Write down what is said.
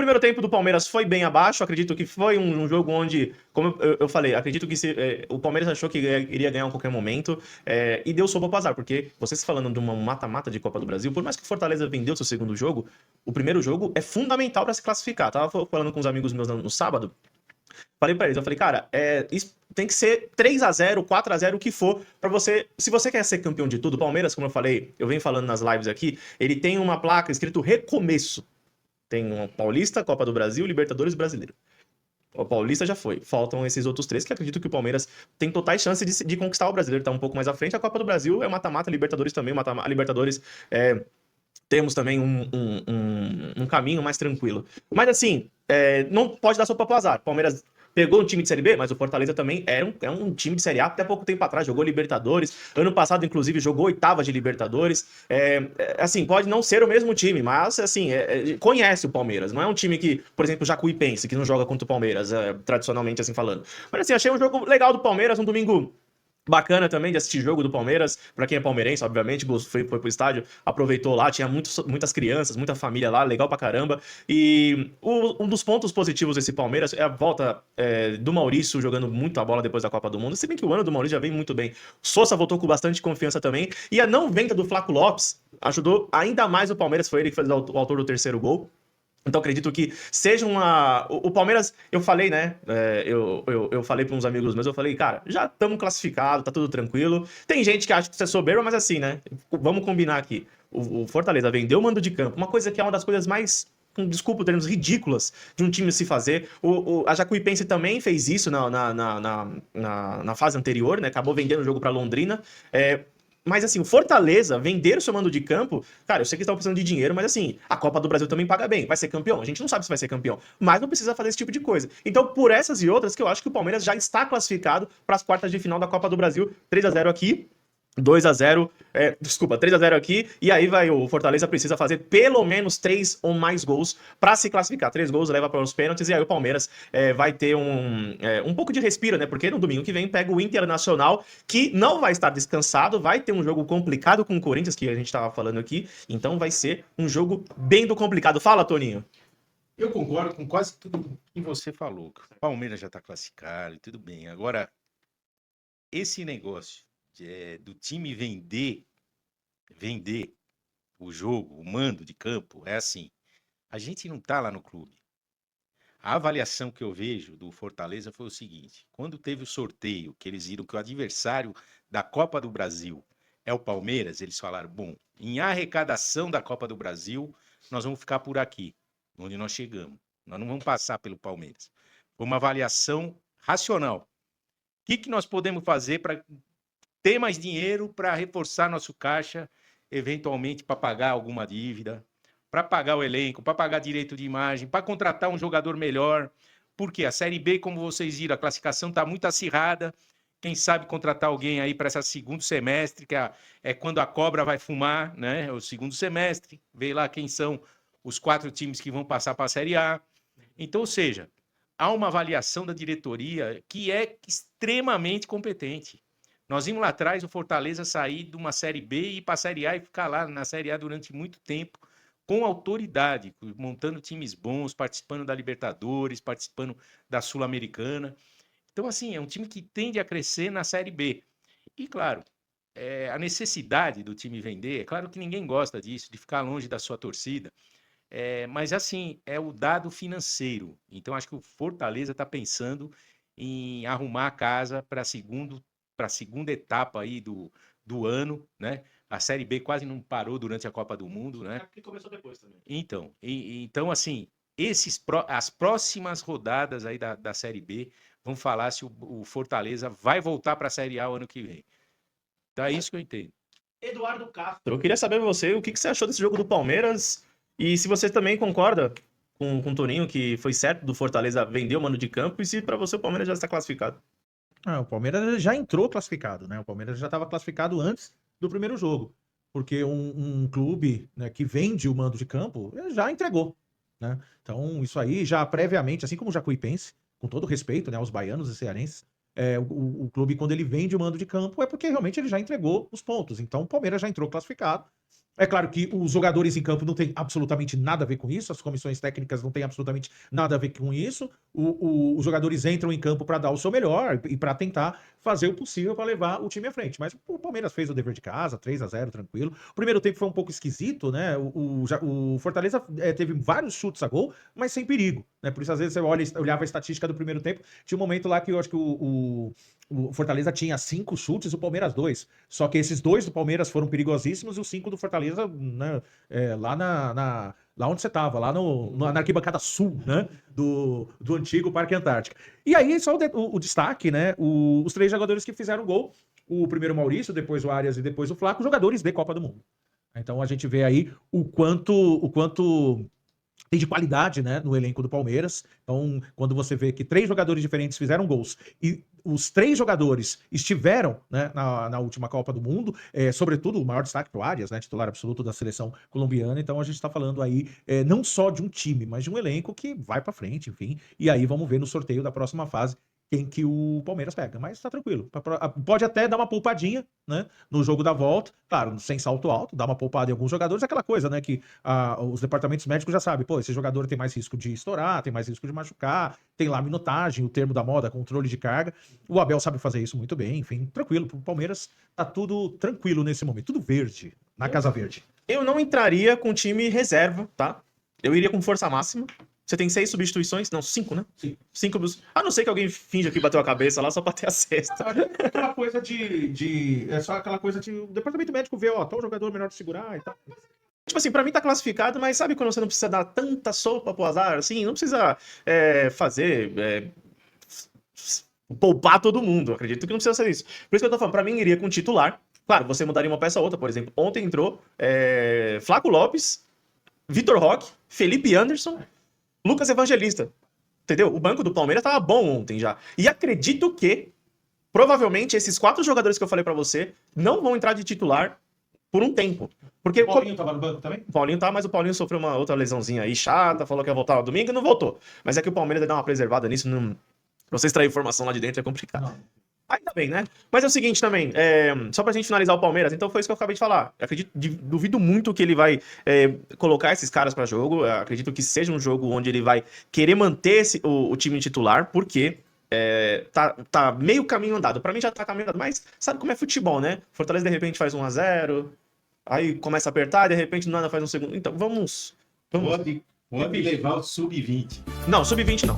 primeiro tempo do Palmeiras foi bem abaixo, acredito que foi um jogo onde, como eu falei, acredito que o Palmeiras achou que iria ganhar a qualquer momento, e deu sopa pro azar, porque vocês falando de uma mata-mata de Copa do Brasil, por mais que o Fortaleza vendeu seu segundo jogo, o primeiro jogo é fundamental para se classificar. Tava falando com uns amigos meus no sábado, falei pra eles, eu falei, cara, isso tem que ser 3-0, 4-0, o que for, pra você. Se você quer ser campeão de tudo, o Palmeiras, como eu falei, eu venho falando nas lives aqui, ele tem uma placa escrito recomeço. Tem um Paulista, Copa do Brasil, Libertadores Brasileiro. O Paulista já foi. Faltam esses outros três que acredito que o Palmeiras tem totais chances de conquistar o brasileiro. Tá um pouco mais à frente. A Copa do Brasil é mata-mata, Libertadores também. A Libertadores temos também um caminho mais tranquilo. Mas assim, não pode dar sopa pro azar. Palmeiras pegou um time de Série B, mas o Fortaleza também é um time de Série A. Até pouco tempo atrás jogou Libertadores. Ano passado, inclusive, jogou oitavas de Libertadores. Assim, pode não ser o mesmo time, mas assim, conhece o Palmeiras. Não é um time que, por exemplo, o Jacuipense, que não joga contra o Palmeiras, tradicionalmente assim falando. Mas assim, achei um jogo legal do Palmeiras, um domingo bacana também de assistir jogo do Palmeiras, pra quem é palmeirense, obviamente, foi pro estádio, aproveitou lá, tinha muitas crianças, muita família lá, legal pra caramba. E um dos pontos positivos desse Palmeiras é a volta do Maurício jogando muito a bola depois da Copa do Mundo, se bem que o ano do Maurício já vem muito bem. Sousa voltou com bastante confiança também, e a não venda do Flaco Lopes ajudou ainda mais o Palmeiras, foi ele que fez o autor do terceiro gol. Então acredito que seja uma. O Palmeiras, eu falei, né? Eu falei para uns amigos meus, eu falei, cara, já estamos classificados, tá tudo tranquilo. Tem gente que acha que isso é soberba, mas assim, né? Vamos combinar aqui. O Fortaleza vendeu o mando de campo, uma coisa que é uma das coisas mais. Desculpa, termos ridículas de um time se fazer. A Jacuipense também fez isso na fase anterior, né? Acabou vendendo o jogo para Londrina. Mas assim, o Fortaleza vender o seu mando de campo, cara, eu sei que estão precisando de dinheiro, mas assim, a Copa do Brasil também paga bem. Vai ser campeão? A gente não sabe se vai ser campeão, mas não precisa fazer esse tipo de coisa. Então, por essas e outras, que eu acho que o Palmeiras já está classificado para as quartas de final da Copa do Brasil. 3-0 aqui, 2-0, desculpa, 3-0 aqui, e aí o Fortaleza precisa fazer pelo menos 3 ou mais gols para se classificar. 3 gols leva para os pênaltis, e aí o Palmeiras vai ter um pouco de respiro, né? Porque no domingo que vem pega o Internacional, que não vai estar descansado, vai ter um jogo complicado com o Corinthians, que a gente estava falando aqui, então vai ser um jogo bem do complicado. Fala, Toninho. Eu concordo com quase tudo que você falou. O Palmeiras já está classificado e tudo bem. Agora, esse negócio do time vender o jogo, o mando de campo, é assim. A gente não está lá no clube. A avaliação que eu vejo do Fortaleza foi o seguinte: quando teve o sorteio, que eles viram que o adversário da Copa do Brasil é o Palmeiras, eles falaram: bom, em arrecadação da Copa do Brasil, nós vamos ficar por aqui, onde nós chegamos. Nós não vamos passar pelo Palmeiras. Foi uma avaliação racional. O que nós podemos fazer para ter mais dinheiro para reforçar nosso caixa, eventualmente para pagar alguma dívida, para pagar o elenco, para pagar direito de imagem, para contratar um jogador melhor? Porque a Série B, como vocês viram, a classificação está muito acirrada. Quem sabe contratar alguém aí para esse segundo semestre, que é quando a cobra vai fumar, né? O segundo semestre, vê lá quem são os 4 times que vão passar para a Série A. Então, ou seja, há uma avaliação da diretoria que é extremamente competente. Nós vimos lá atrás o Fortaleza sair de uma Série B e ir para a Série A e ficar lá na Série A durante muito tempo, com autoridade, montando times bons, participando da Libertadores, participando da Sul-Americana. Então, assim, é um time que tende a crescer na Série B. E, claro, a necessidade do time vender, é claro que ninguém gosta disso, de ficar longe da sua torcida, mas, assim, é o dado financeiro. Então, acho que o Fortaleza está pensando em arrumar a casa para a segunda etapa aí do ano, né? A Série B quase não parou durante a Copa do Mundo, né? Porque começou depois também. Então assim, as próximas rodadas aí da Série B vão falar se o Fortaleza vai voltar para a Série A o ano que vem. Então é isso que eu entendo. Eduardo Castro, eu queria saber você o que você achou desse jogo do Palmeiras e se você também concorda com o Toninho que foi certo do Fortaleza vender o mando de campo e se para você o Palmeiras já está classificado. O Palmeiras já entrou classificado, né? O Palmeiras já estava classificado antes do primeiro jogo, porque um clube, né, que vende o mando de campo já entregou, né? Então, isso aí já previamente, assim como o Jacuipense, com todo respeito, né, aos baianos e cearenses, o clube, quando ele vende o mando de campo, é porque realmente ele já entregou os pontos. Então, o Palmeiras já entrou classificado É claro que os jogadores em campo não têm absolutamente nada a ver com isso, as comissões técnicas não têm absolutamente nada a ver com isso. Os jogadores entram em campo para dar o seu melhor e para tentar fazer o possível para levar o time à frente. Mas o Palmeiras fez o dever de casa, 3-0, tranquilo. O primeiro tempo foi um pouco esquisito, né? O Fortaleza teve vários chutes a gol, mas sem perigo, né? Por isso, às vezes, olhava a estatística do primeiro tempo, tinha um momento lá que eu acho que o Fortaleza tinha 5 chutes e o Palmeiras 2. Só que esses 2 do Palmeiras foram perigosíssimos e os 5 do Fortaleza, né, lá onde você estava, lá na arquibancada sul, né, do antigo Parque Antártica. E aí, só o destaque, né, os 3 jogadores que fizeram gol, o primeiro Maurício, depois o Arias e depois o Flaco, jogadores de Copa do Mundo. Então a gente vê aí o quanto tem de qualidade, né, no elenco do Palmeiras. Então, quando você vê que 3 jogadores diferentes fizeram gols e os 3 jogadores estiveram, né, na última Copa do Mundo, sobretudo o maior destaque para o Arias, né, titular absoluto da seleção colombiana. Então a gente está falando aí não só de um time, mas de um elenco que vai para frente, enfim. E aí vamos ver no sorteio da próxima fase quem que o Palmeiras pega. Mas tá tranquilo. Pode até dar uma poupadinha, né, no jogo da volta. Claro, sem salto alto, dá uma poupada em alguns jogadores. Aquela coisa, né, que os departamentos médicos já sabem. Pô, esse jogador tem mais risco de estourar, tem mais risco de machucar, tem lá minutagem, o termo da moda, controle de carga. O Abel sabe fazer isso muito bem, enfim, tranquilo. Pro Palmeiras tá tudo tranquilo nesse momento. Tudo verde, na Casa Verde. Eu não entraria com time reserva, tá? Eu iria com força máxima. Você tem 6 substituições? Não, 5, né? Sim. 5. A não ser que alguém finja que bateu a cabeça lá só pra ter a sexta. É aquela coisa é só aquela coisa de o departamento médico vê, ó, tal jogador melhor de segurar e tal. Tipo assim, pra mim tá classificado, mas sabe quando você não precisa dar tanta sopa pro azar? Assim, não precisa poupar todo mundo. Acredito que não precisa ser isso. Por isso que eu tô falando, pra mim iria com titular. Claro, você mudaria uma peça ou outra, por exemplo. Ontem entrou Flaco Lopes, Vitor Roque, Felipe Anderson, Lucas Evangelista. Entendeu? O banco do Palmeiras tava bom ontem já. E acredito que, provavelmente, esses 4 jogadores que eu falei pra você não vão entrar de titular por um tempo. Porque O Paulinho tava no banco também? o Paulinho tá, mas o Paulinho sofreu uma outra lesãozinha aí chata, falou que ia voltar no domingo e não voltou. Mas é que o Palmeiras vai dar uma preservada nisso. Pra você extrair informação lá de dentro é complicado. Não. Ainda bem, né? Mas é o seguinte também, só pra gente finalizar o Palmeiras, então foi isso que eu acabei de falar. Eu duvido muito que ele vai colocar esses caras pra jogo. Eu acredito que seja um jogo onde ele vai querer manter o time titular, porque tá meio caminho andado. Pra mim já tá caminho andado, mas sabe como é futebol, né? Fortaleza de repente faz 1-0, aí começa a apertar, de repente do nada faz um segundo. Então vamos. Pode levar o sub-20. Não, sub-20 não.